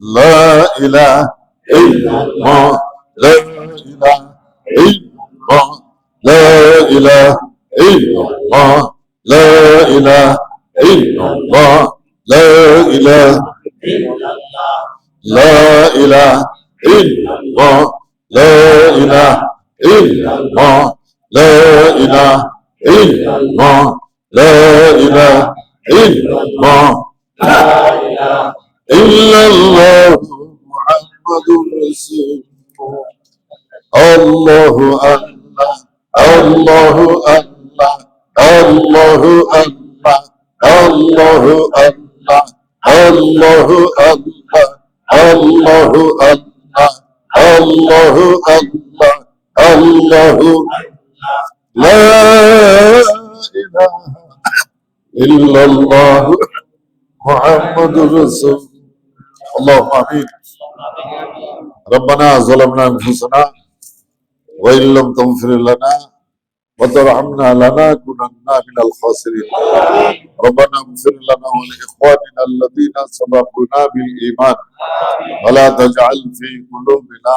لا إله إلا الله لا إله إلا الله لا إله إلا الله لا إله إلا الله لا إله لا إله إلا الله لا إله إلا الله لا إله إلا الله لا إله إلا الله إلا الله محمد رسول الله الله الله الله الله الله الله الله الله الله الله الله الله الله لا إله إلا الله محمد رسول اللهم آمين ربنا ظلمنا أنفسنا وإن لم تغفر لنا وترحمنا لنكونن من الخاسرين ربنا اغفر لنا ولإخواننا الذين سبقونا بالإيمان ولا تجعل في قلوبنا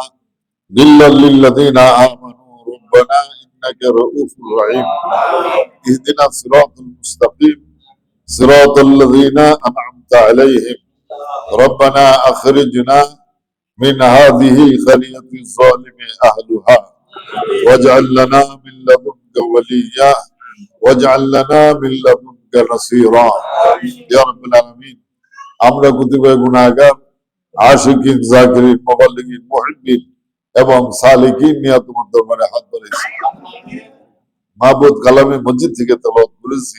غلا للذين آمنوا ربنا إنك رؤوف رحيم اهدنا الصراط المستقيم صراط الذين أنعمت عليهم ربنا أخرجنا من هذه القرية الظالم أهلها واجعل لنا من لدنك وليا واجعل لنا من لدنك نصيرا يا رب العالمين আমরা কুতুবে গুনাহগার আশিকিন জাকিরিন মুবাল্লিগিন মুহিব্বিন এবং সালিকিন নিয়ে তোমার দরবারে হাত ধরেছি মাহবুব কালামে মসজিদ থেকে তেলাওয়াত করেছি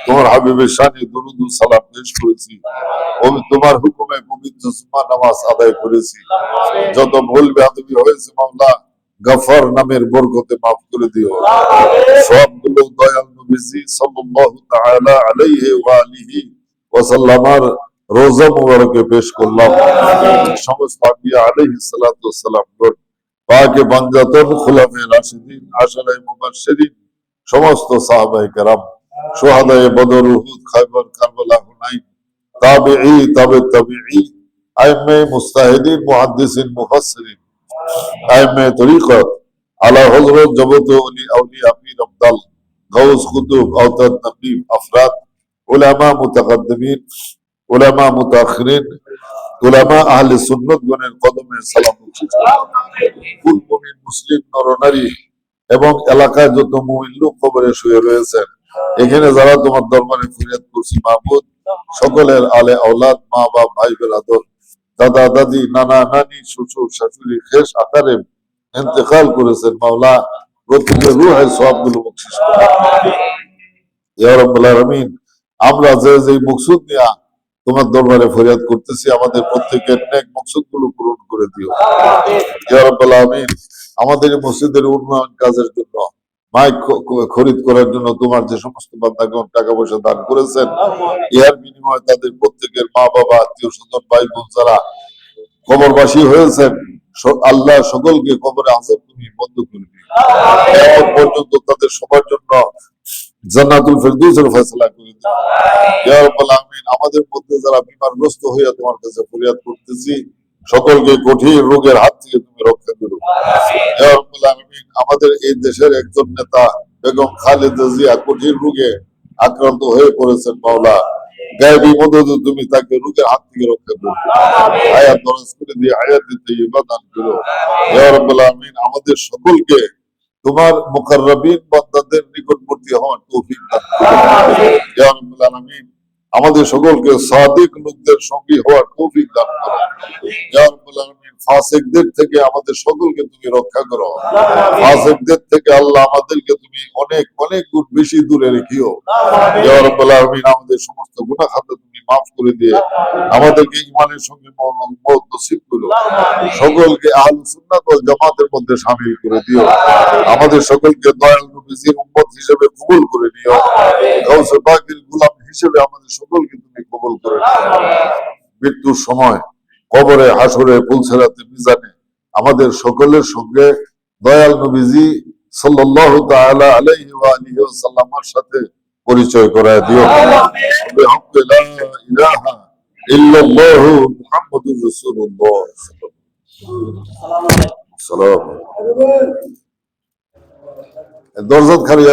তোমার হাবিবের শানে দুরূদ ও সালাম পেশ করেছি ও তোমার হুকুমে পবিত্র জুমা নামাজ আদায় করেছি যত ভুল বেয়াদবি হয়েছে মাওলা গফর নামের বরকতে মাফ করে দিও সবগুলো দয়াল নবীজি সাল্লাল্লাহু তাআলা আলাইহি ওয়া আলিহি ওয়া সাল্লামার রোজা মুবারকে পেশ করলাম সমস্ত আম্বিয়া আলাইহিস সালাতু ওয়াস সালাম পাকে বাঞ্জাতন খুলাফায়ে রাশিদিন আশরায়ে মুবাশশিরিন সমস্ত সাহাবায়ে কেরাম শুহাদায়ে বদর উহুদ খায়বার কারবালা হুনাইন তাবিঈ তাবিঈ আইম্মে মুস্তাহিদিন মুহাদ্দিসিন মুফাসসিরিন আইম্মে তরিকত আলা হযরত জবত ওলি আউলিয়া পীর আফদাল গাউস কুতুব আওতাদ নকিব আফরাদ উলামা মুতাকাদ্দিমিন উলামা মুতাআখিরিন উলামা আহলে সুন্নাত গণের কদমে সালাম কুল মুমিন মুসলিম নরনারী এবং এলাকায় যত মুমিন লোক কবরে শুয়ে রয়েছেন এখানে যারা তোমার দরবারে ফরিয়াদ করছি মাহবুব সকলের আলে আওলাদ মা বাপ ভাই বেরাদর দাদা দাদি নানা নানি শ্বশুর শাশুড়ি শেষ আকারে ইন্তেকাল করেছেন মাওলা প্রত্যেকের রূহের সওয়াবগুলো বকশিশ করুন ইয়া রাব্বুল আলামিন আমরা যে যে মকসুদ নিয়ে তোমার দরবারে ফরিয়াদ করতেছি আমাদের প্রত্যেকের নেক মকসুদগুলো পূরণ করে দিও ইয়া রাব্বুল আলামিন আমাদের মসজিদের উন্নয়ন কাজের জন্য মাইক খরিদ করার জন্য তোমার যে সমস্ত বান্দাগণ টাকা পয়সা দান করেছেন এর বিনিময়ে তাদের প্রত্যেকের মা বাবা আত্মীয় স্বজন ভাই বোন যারা কবরবাসী হয়েছেন আল্লাহ সকলকে কবরে আযাব তুমি বন্ধ করে দিও কিয়ামত পর্যন্ত তাদের সবার জন্য জান্নাতুল ফিরদাউসের ফয়সালা করে দিও ইয়া রাব্বুল আলামিন আমাদের মধ্যে যারা বিমারগ্রস্ত হয়ে তোমার কাছে ফরিয়াদ করতেছি সকলকে কঠিন রোগের হাত থেকে তুমি রক্ষা করো ইয়া রাব্বুল আলামিন আমাদের এই দেশের একজন নেতা বেগম খালেদা জিয়া কঠিন রোগে আক্রান্ত হয়ে পড়েছেন মাওলা গায়বী মদদ তুমি তাকে রোগের হাত থেকে রক্ষা করো হায়াত দরাজ করে দিয়ে হায়াতে তাইয়্যিবা দান করো ইয়া রাব্বুল আলামিন আমাদের সকলকে তোমার মুকাররাবিন বান্দাদের নিকটবর্তী হওয়ার তৌফিক দান করো ইয়া রাব্বুল আলামিন আমাদের সকলকে সাদিক লোকদের সঙ্গী হওয়ার তৌফিক দান করো ইয়া রাব্বুল আলামিন ফাসিকদের থেকে আমাদের সকলকে তুমি রক্ষা করো ফাসিকদের থেকে আল্লাহ আমাদেরকে তুমি অনেক অনেক গুণ বেশি দূরে রেখিও ইয়া রাব্বুল আলামিন আমাদের সমস্ত গুনাহ খাতা তুমি মাফ করে দিয়ে আমাদেরকে ঈমানের সঙ্গে মওত নসিব করো সকলকে আহলুস সুন্নাত ওয়াল জামাতের মধ্যে শামিল করে দিও আমাদের সকলকে দয়াল নবীজির উম্মত হিসেবে কবুল করে নিও গাউসে পাকের গোলাম হিসেবে আমাদের সকলকে তুমি কবুল করে নিও মৃত্যুর সময় কবরে হাসরে পুলসিরাতে মিজানে আমাদের সকলের সঙ্গে দয়াল নবীজি সাল্লাল্লাহু তাআলা আলাইহি ওয়া আলিহি ওয়াসাল্লামের সাথে পরিচয় করায় দিও বিহাক্কি লা ইলাহা ইল্লাল্লাহু মুহাম্মাদুর রাসূলুল্লাহ। সালাম। দরজা খালি